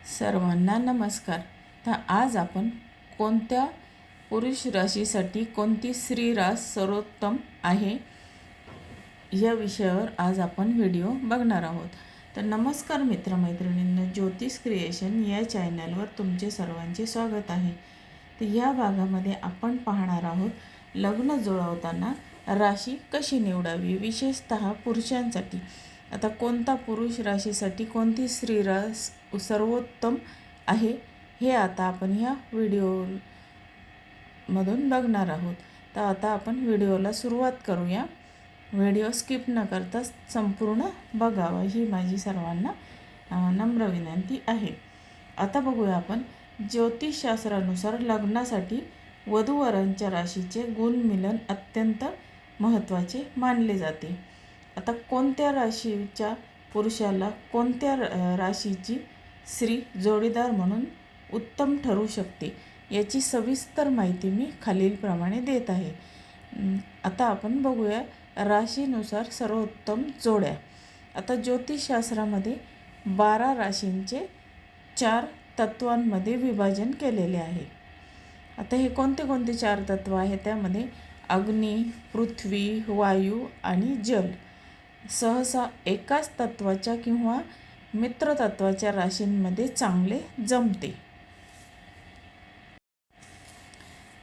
सर्वांना नमस्कार। तर आज आपण कोणत्या पुरुष राशीसाठी कोणती स्त्री रास सर्वोत्तम आहे या विषयावर आज आपण व्हिडिओ बघणार आहोत। तर नमस्कार मित्रमैत्रिणींनो, ज्योतिष क्रिएशन या चॅनलवर तुमचे सर्वांचे स्वागत आहे। तर या भागामध्ये आपण पाहणार आहोत लग्न जुळवताना राशी कशी निवडावी, विशेषतः पुरुषांसाठी। आता कोणता पुरुष राशीसाठी कोणती स्त्री रास सर्वोत्तम आहे हे आता आपण ह्या व्हिडिओमधून बघणार आहोत। तर आता आपण व्हिडिओला सुरुवात करूया। व्हिडिओ स्किप न करता संपूर्ण बघावा ही माझी सर्वांना नम्र विनंती आहे। आता बघूया आपण ज्योतिषशास्त्रानुसार लग्नासाठी वधूवरांच्या राशीचे गुणमिलन अत्यंत महत्त्वाचे मानले जाते। आता कोणत्या राशीच्या पुरुषाला कोणत्या राशीची स्त्री जोडीदार म्हणून उत्तम ठरू शकते याची सविस्तर माहिती मी खालीलप्रमाणे देत आहे। आता आपण बघूया राशीनुसार सर्वोत्तम जोड्या। आता ज्योतिषशास्त्रामध्ये 12 राशींचे 4 तत्वांमध्ये विभाजन केलेले आहे। आता हे कोणते कोणते 4 तत्व आहे, त्यामध्ये अग्नी, पृथ्वी, वायू आणि जल सहसा एकाच तत्वाच्या किंवा मित्र तत्वाच्या राशींमध्ये चांगले जमते।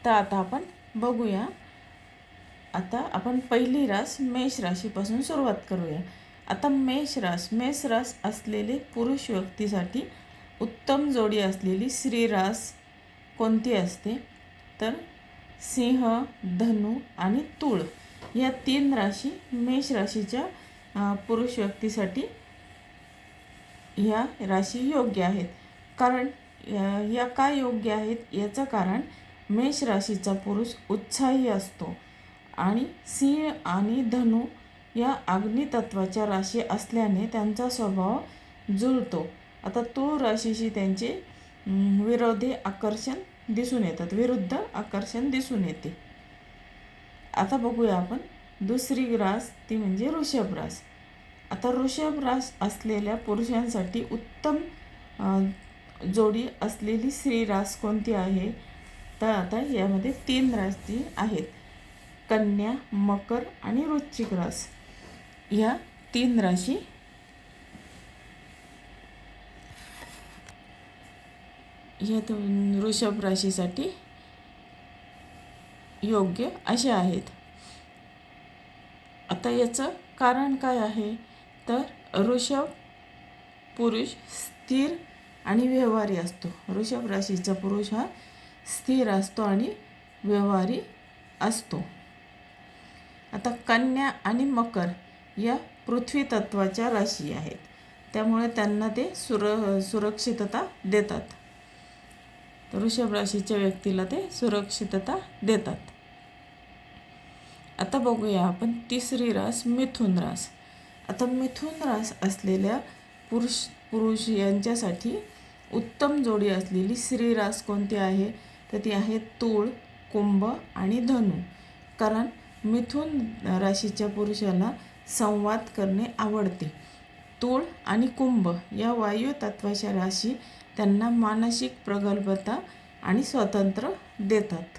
तर आता आपण बघूया। आता आपण पहिली रास मेष राशीपासून सुरुवात करूया। आता मेष रास असलेले पुरुष व्यक्तीसाठी उत्तम जोडी असलेली स्त्री रास कोणती असते, तर सिंह, धनु आणि तुळ या 3 राशी मेष राशीच्या पुरुष व्यक्तीसाठी ह्या राशी योग्य आहेत। कारण या का योग्य आहेत याचं कारण मेष राशीचा पुरुष उत्साही असतो आणि सिंह आणि धनु या अग्नितत्वाच्या राशी असल्याने त्यांचा स्वभाव जुळतो। आता तुळ राशीशी त्यांचे विरुद्ध आकर्षण दिसून येते। आता बघूया आपण दुसरी रास, ती म्हणजे वृषभ रास। आता वृषभ रास असलेल्या पुरुषांसाठी उत्तम जोडी असलेली स्त्री रास कोणती आहे, तर आता यामध्ये 3 राशी आहेत, कन्या, मकर आणि वृश्चिक रास। या 3 राशी या वृषभ राशीसाठी योग्य असे आहेत। आता याचं कारण काय आहे, तर वृषभ पुरुष स्थिर आणि व्यवहारी असतो। वृषभ राशीचा पुरुष हा स्थिर असतो आणि व्यवहारी असतो। आता कन्या आणि मकर या पृथ्वी तत्वाच्या राशी आहेत, त्यामुळे त्यांना ते सुरक्षितता देतात। वृषभ राशीच्या व्यक्तीला ते सुरक्षितता देतात। आता बघूया आपण तिसरी रास मिथुन रास। आता मिथुन रास असलेल्या पुरुष यांच्यासाठी उत्तम जोडी असलेली स्त्री रास कोणती आहे, तर ती आहे तूळ, कुंभ आणि धनु। कारण मिथुन राशीच्या पुरुषाला संवाद करणे आवडते। तूळ आणि कुंभ या वायू तत्वाच्या राशी त्यांना मानसिक प्रगल्भता आणि स्वातंत्र्य देतात,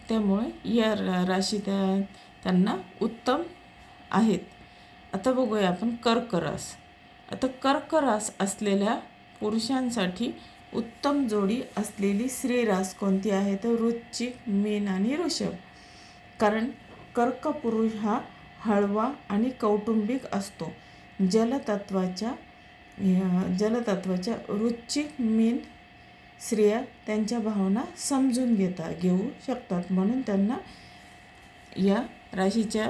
त्यामुळे या राशी त्यांना उत्तम आहेत। आता बघूया आपण कर्क रास। आता कर्क रास असलेल्या पुरुषांसाठी उत्तम जोडी असलेली स्त्री रास कोणती आहे, तर वृश्चिक, मीन आणि वृषभ। कारण कर्क पुरुष हा हळवा आणि कौटुंबिक असतो। जलतत्वाच्या वृश्चिक, मीन स्त्रिया त्यांच्या भावना समजून घेऊ शकतात, म्हणून त्यांना या राशीच्या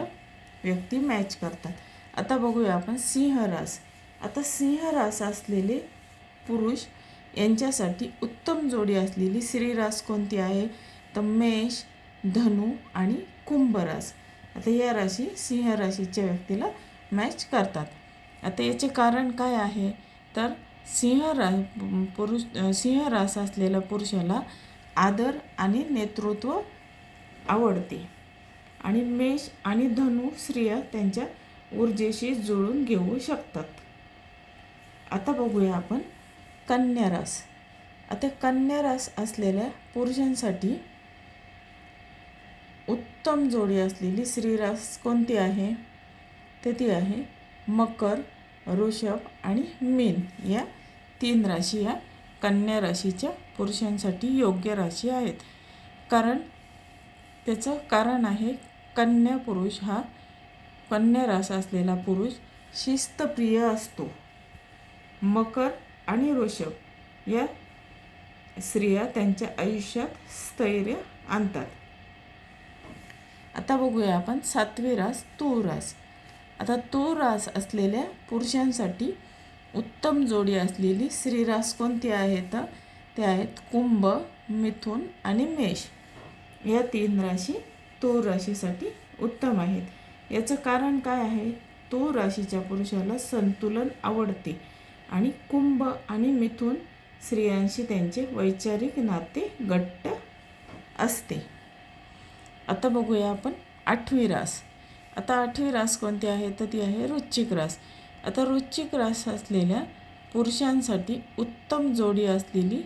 व्यक्ती मॅच करतात। आता बघूया आपण सिंह रास। आता सिंह रास असलेले पुरुष यांच्यासाठी उत्तम जोडी असलेली स्त्री रास कोणती आहे, तर मेष, धनु आणि कुंभ रास। आता या राशी सिंह राशीच्या व्यक्तीला मॅच करतात। आता याचे कारण काय आहे, तर सिंह रास असलेल्या पुरुषाला आदर आणि नेतृत्व आवडते आणि मेष आणि धनु स्त्रिया त्यांच्या ऊर्जेशी जुळून घेऊ शकतात। आता बघूया आपण कन्या रास. आता कन्या रास असलेल्या पुरुषांसाठी उत्तम जोडी असलेली स्त्री रास कोणती आहे? तर ती आहे मकर, वृषभ आणि मीन. या 3 राशी या कन्या राशीच्या पुरुषांसाठी योग्य राशी आहेत. त्याचं कारण आहे कन्या रास असलेला पुरुष शिस्तप्रिय असतो. मकर आणि वृषभ या स्त्रिया त्यांच्या आयुष्यात स्थैर्य आणतात. आता बघूया आपण 7वी रास तूळ रास. आता तूळ रास असलेल्या पुरुषांसाठी उत्तम जोडी असलेली स्त्री रास कोणती आहेत? ते आहेत कुंभ, मिथुन आणि मेष. या 3 राशी तूळ राशीसाठी उत्तम आहेत. याचं कारण काय आहे? तूळ राशीच्या पुरुषाला संतुलन आवडते आणि कुंभ आणि मिथुन स्त्रियांशी त्यांचे वैचारिक नाते घट्ट असते. आता बघूया आपण 8वी रास. आता 8वी रास कोणती आहे? तर ती आहे वृश्चिक रास. आता वृश्चिक रास असलेल्या पुरुषांसाठी उत्तम जोडी असलेली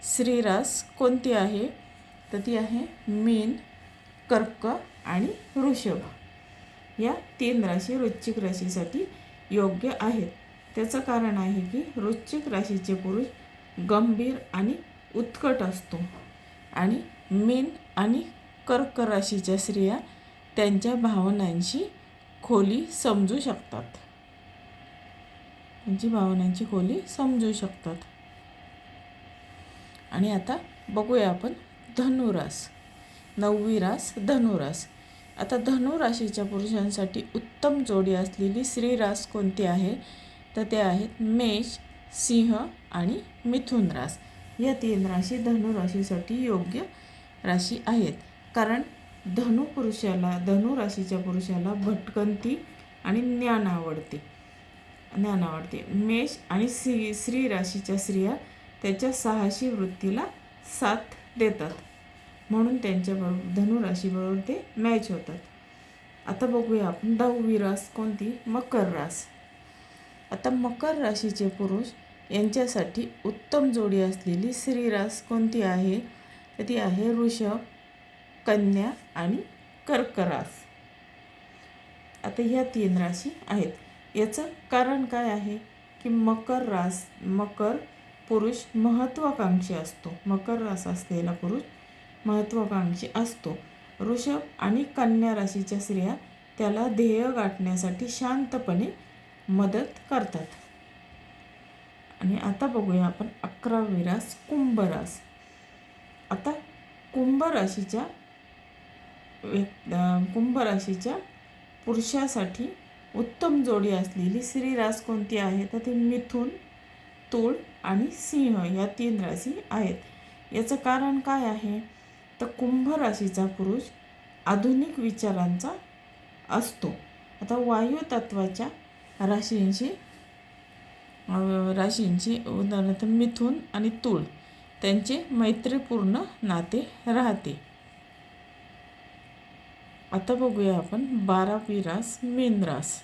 स्त्री रास कोणती आहे? तर ती आहे मीन, कर्क आणि वृषभ. या 3 राशी वृश्चिक राशीसाठी योग्य आहेत. त्याचं कारण आहे की वृश्चिक राशीचे पुरुष गंभीर आणि उत्कट असतो आणि मीन आणि कर्क राशीच्या स्त्रिया त्यांच्या भावनांची खोली समजू शकतात. आणि आता बघूया आपण धनुरास. 9वी रास धनुरास. आता धनुराशीच्या पुरुषांसाठी उत्तम जोडी असलेली स्त्री रास कोणती आहे? तर ते आहेत मेष, सिंह आणि मिथुन रास. या 3 राशी धनुराशीसाठी योग्य राशी आहेत. कारण धनुराशीच्या पुरुषाला भटकंती आणि ज्ञान आवडते. मेष आणि श्री राशीच्या स्त्रिया त्याच्या साहसी वृत्तीला साथ देतात, म्हणून त्यांच्याबरोबर धनुराशीबरोबर ते मॅच होतात. आता बघूया आपण 10वी रास कोणती? मकर रास. आता मकर राशीचे पुरुष यांच्यासाठी उत्तम जोडी असलेली स्त्री रास कोणती आहे? तर ती आहे वृषभ, कन्या आणि कर्क रास. आता ह्या 3 राशी आहेत. याचं कारण काय आहे की मकर पुरुष महत्त्वाकांक्षी असतो. मकर रास असलेला पुरुष महत्त्वाकांक्षी असतो. वृषभ आणि कन्या राशीच्या स्त्रिया त्याला ध्येय गाठण्यासाठी शांतपणे मदत करतात. आणि आता बघूया आपण 11वी रास कुंभ रास. आता कुंभ राशीच्या पुरुषासाठी उत्तम जोडी असलेली स्त्री रास कोणती आहे? तर ती मिथुन, तूळ आणि सिंह या 3 राशी आहेत. याचं कारण काय आहे? तर कुंभ राशीचा पुरुष आधुनिक विचारांचा असतो. आता वायू तत्वाच्या राशींची उदाहरणार्थ मिथुन आणि तूळ त्यांचे मैत्रीपूर्ण नाते राहते. आता बघूया आपण 12वी रास मीन रास.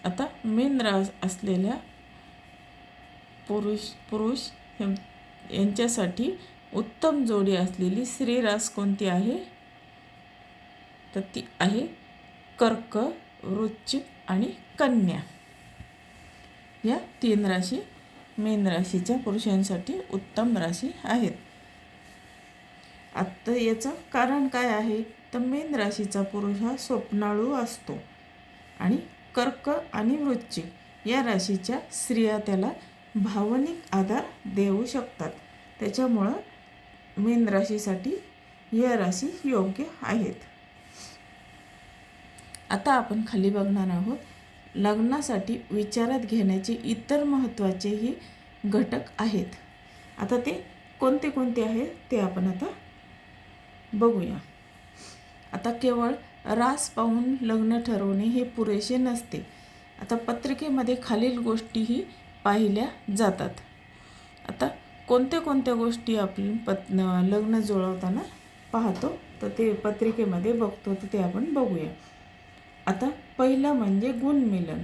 आता मीन रास असलेल्या पुरुष यांच्यासाठी उत्तम जोडी असलेली स्त्री रास कोणती आहे? तर ती आहे कर्क, वृश्चिक आणि कन्या. या 3 राशी मीन राशीच्या पुरुषांसाठी उत्तम राशी आहेत. आता याचं कारण काय आहे? तर मीन राशीचा पुरुष हा स्वप्नाळू असतो आणि कर्क आणि वृश्चिक या राशीच्या स्त्रिया त्याला भावनिक आधार देऊ शकतात. त्याच्यामुळं मीन राशीसाठी या राशी योग्य आहेत. आता आपण खाली बघणार आहोत लग्नासाठी विचारात घेण्याचे इतर महत्त्वाचेही घटक आहेत. आता ते कोणते आहेत ते आपण आता बघूया. आता केवळ रास पाहून लग्न ठरवणे हे पुरेसे नसते. आता पत्रिकेमध्ये खालील गोष्टीही पाहिल्या जातात. आता कोणत्या गोष्टी आपण लग्न जुळवताना पाहतो तर ते पत्रिकेमध्ये बघतो तर ते आपण बघूया. आता पहिलं म्हणजे गुणमिलन.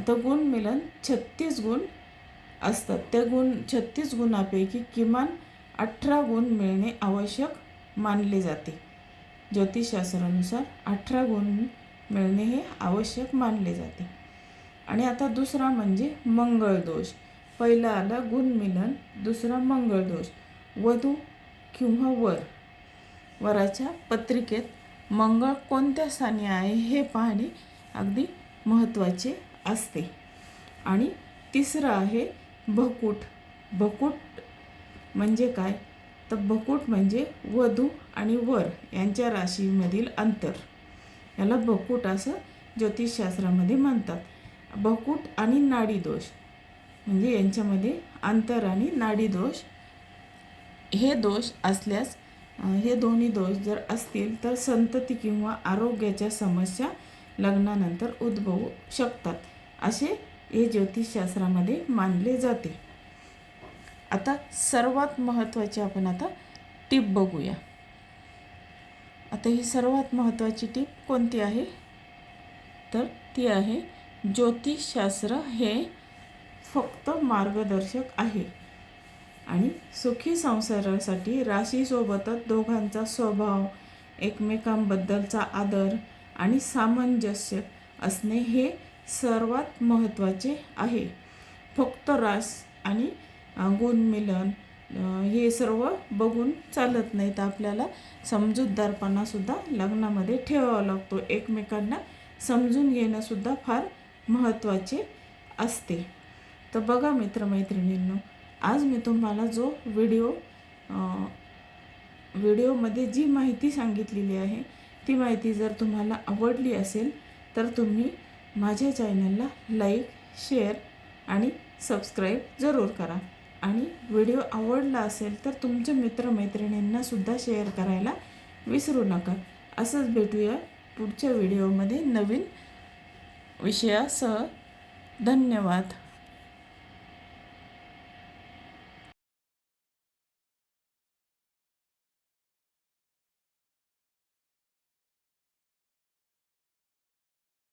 आता गुणमिलन 36 गुण असतात. त्या 36 गुणापैकी किमान 18 गुण मिळणे आवश्यक मानले जाते. ज्योतिषशास्त्रानुसार 18 गुण मिळणे हे आवश्यक मानले जाते. आणि आता दुसरा म्हणजे मंगळ दोष. पहिला आला गुणमिलन, दुसरा मंगळ दोष. वधू किंवा वराच्या पत्रिकेत मंगळ कोणत्या स्थानी आहे हे पाहणे अगदी महत्त्वाचे असते. आणि तिसरं आहे भकूट. भकूट म्हणजे काय? तर भकूट म्हणजे वधू आणि वर यांच्या राशीमधील अंतर, याला भकूट असं ज्योतिषशास्त्रामध्ये म्हणतात. भकूट आणि नाडी दोष म्हणजे यांच्यामध्ये अंतर आणि नाडी दोष हे दोष असल्यास, हे दोन्ही दोष जर असतील तर संतती किंवा आरोग्याच्या समस्या लग्नानंतर उद्भवू शकतात असे हे ज्योतिषशास्त्रामध्ये मानले जाते. आता सर्वात महत्त्वाची आपण आता टीप बघूया. आता ही सर्वात महत्त्वाची टीप कोणती आहे? तर ती आहे, ज्योतिषशास्त्र हे फक्त मार्गदर्शक आहे आणि सुखी संसारासाठी राशीसोबतच दोघांचा स्वभाव, एकमेकांबद्दलचा आदर आणि सामंजस्य असणे हे सर्वात महत्त्वाचे आहे. फक्त रास आणि गुणमिलन हे सर्व बघून चालत नाही, तर आपल्याला समजूतदारपणासुद्धा लग्नामध्ये ठेवावा लागतो. एकमेकांना समजून घेणंसुद्धा फार महत्त्वाचे असते. तर बघा मित्रमैत्रिणींनो, आज मी तुम्हाला जो व्हिडिओमध्ये जी माहिती सांगितलेली आहे ती माहिती जर तुम्हाला आवडली असेल तर तुम्ही माझ्या चॅनलला लाईक, शेअर आणि सबस्क्राईब जरूर करा. आणि व्हिडिओ आवडला असेल तर तुमच्या मित्रमैत्रिणींनासुद्धा शेअर करायला विसरू नका. असंच भेटूया पुढच्या व्हिडिओमध्ये नवीन विषयासह. धन्यवाद.